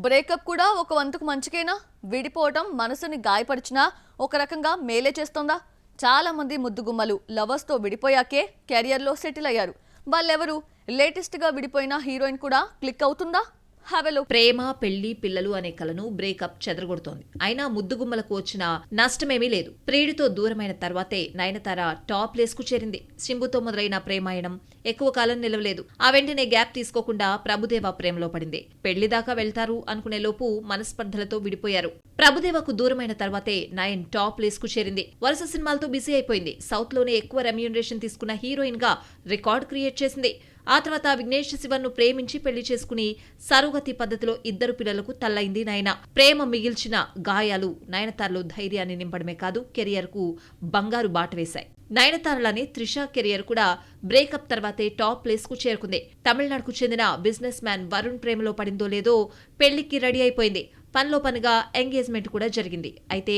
Breakup కూడా ఒక వంతుకు మంచికేనా? విడిపోవటం మనసుని గాయపరిచినా ఒక రకంగా మేలే చేస్తోందా? చాలా మంది ముద్దుగుమ్మలు లవర్స్ తో విడిపోయాకే కెరియర్ లో సెటిల్ అయ్యారు. వాళ్ళెవరు? లేటెస్ట్ గా విడిపోయిన హీరోయిన్ కూడా క్లిక్ అవుతుందా? ప్రేమ, పెళ్లి, పిల్లలు అనే కలను బ్రేకప్ చెదరగొడుతోంది. అయినా ముద్దుగుమ్మలకు వచ్చిన నష్టమేమీ లేదు. ప్రియుడితో దూరమైన తర్వాతే నయనతార టాప్ ప్లేస్ కు చేరింది. సింబుతో మొదలైన ప్రేమాయణం ఎక్కువ కాలం నిలవలేదు. ఆ వెంటనే గ్యాప్ తీసుకోకుండా ప్రభుదేవ ప్రేమలో పడింది. పెళ్లి దాకా వెళ్తారు అనుకునే లోపు మనస్పర్ధలతో విడిపోయారు. ప్రభుదేవకు దూరమైన తర్వాతే నయన్ టాప్ ప్లేస్ కు చేరింది. వరుస సినిమాలతో బిజీ అయిపోయింది. సౌత్ లోనే ఎక్కువ రెమ్యూనరేషన్ తీసుకున్న హీరోయిన్ గా రికార్డ్ క్రియేట్ చేసింది. ఆ తర్వాత విఘ్నేష్ శివన్ను ప్రేమించి పెళ్లి చేసుకుని సరుగతి పద్ధతిలో ఇద్దరు పిల్లలకు తల్లైంది నయన. ప్రేమ మిగిల్చిన గాయాలు నయనతారలో ధైర్యాన్ని నింపడమే కాదు, కెరియర్ కు బంగారు బాట వేశాయి. నయనతారలానే త్రిష కెరియర్ కూడా బ్రేకప్ తర్వాతే టాప్ ప్లేస్ కు చేరుకుంది. తమిళనాడుకు చెందిన బిజినెస్ మ్యాన్ వరుణ్ ప్రేమలో పడిందో లేదో పెళ్లికి రెడీ అయిపోయింది. పనిలో పనిగా ఎంగేజ్మెంట్ కూడా జరిగింది. అయితే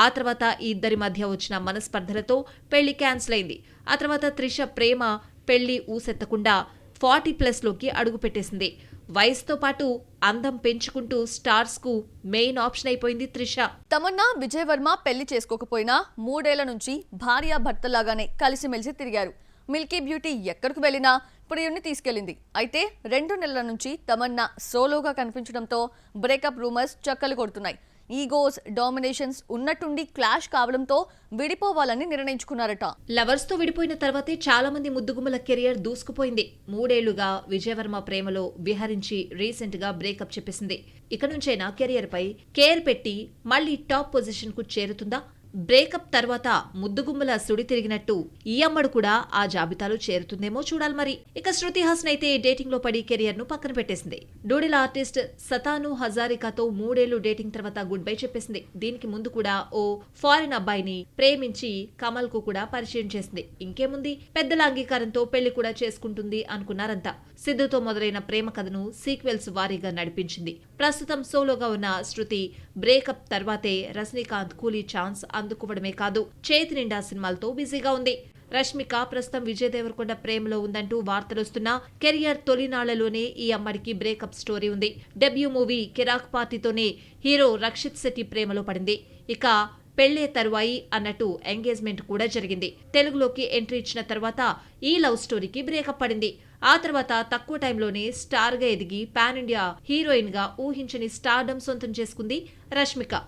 ఆ తర్వాత ఈ ఇద్దరి మధ్య వచ్చిన మనస్పర్ధలతో పెళ్లి క్యాన్సిల్ అయింది. ఆ తర్వాత త్రిష ప్రేమ పెళ్లి ఊసెత్తకుండా 40+ లోకి అడుగుపెట్టేసింది. వయసుతో పాటు అందం పెంచుకుంటూ స్టార్స్ కు మెయిన్ ఆప్షన్ అయిపోయింది త్రిష. తమన్నా, విజయ్ వర్మ పెళ్లి చేసుకోకపోయినా 3 ఏళ్ల నుంచి భార్యాభర్తలాగానే కలిసిమెలిసి తిరిగారు. మిల్కీ బ్యూటీ ఎక్కడికి వెళ్లినా ప్రియుణ్ణి తీసుకెళ్లింది. అయితే 2 నెలల నుంచి తమన్నా సోలోగా కనిపించడంతో బ్రేకప్ రూమర్స్ చక్కలు కొడుతున్నాయి. ఈగోస్, డామినేషన్స్ ఉన్నట్టుండి క్లాష్ కావడంతో విడిపోవాలని నిర్ణయించుకున్నారట. లవర్స్ తో విడిపోయిన తర్వాతే చాలా మంది ముద్దుగుమ్మల కెరియర్ దూసుకుపోయింది. 3 ఏళ్లుగా విజయవర్మ ప్రేమలో విహరించి రీసెంట్ గా బ్రేకప్ చెప్పేసింది. ఇక నుంచైనా కెరియర్ పై కేర్ పెట్టి మళ్లీ టాప్ పొజిషన్ కు చేరుతుందా? బ్రేకప్ తర్వాత ముద్దుగుమ్మల సుడి తిరిగినట్టు ఈ అమ్మడు కూడా ఆ జాబితాలో చేరుతుందేమో చూడాలి మరి. ఇక శృతి హాసన్ అయితే డేటింగ్ లో పడి కెరియర్ ను పక్కన పెట్టేసింది. డూడిల్ ఆర్టిస్ట్ సతాను హజారికాతో 3 ఏళ్లు డేటింగ్ తర్వాత గుడ్ బై చెప్పేసింది. దీనికి ముందు కూడా ఓ ఫారిన్ అబ్బాయిని ప్రేమించి కమల్ కు కూడా పరిచయం చేసింది. ఇంకేముంది, పెద్దల అంగీకారంతో పెళ్లి కూడా చేసుకుంటుంది అనుకున్నారంతా. సిద్ధుతో మొదలైన ప్రేమ కథను సీక్వెల్స్ వారీగా నడిపించింది. ప్రస్తుతం సోలోగా ఉన్న శృతి బ్రేకప్ తర్వాతే రజనీకాంత్ కూలీ ఛాన్స్ అందుకోవడమే కాదు, చేతి నిండా సినిమాలతో బిజీగా ఉంది. రష్మిక ప్రస్తుతం విజయ్ దేవరకొండ ప్రేమలో ఉందంటూ వార్తలొస్తున్నా కెరియర్ తొలినాళ్లలోనే ఈ అమ్మడికి బ్రేకప్ స్టోరీ ఉంది. డెబ్యూ మూవీ కిరాక్ పార్టీతోనే హీరో రక్షిత్ శెట్టి ప్రేమలో పడింది. ఇక పెళ్లే తరువాయి అన్నట్టు ఎంగేజ్మెంట్ కూడా జరిగింది. తెలుగులోకి ఎంట్రీ ఇచ్చిన తర్వాత ఈ లవ్ స్టోరీకి బ్రేకప్ పడింది. ఆ తర్వాత తక్కువ టైంలోనే స్టార్ గా ఎదిగి పాన్ ఇండియా హీరోయిన్ గా ఊహించని స్టార్డమ్ సొంతం చేసుకుంది రష్మిక.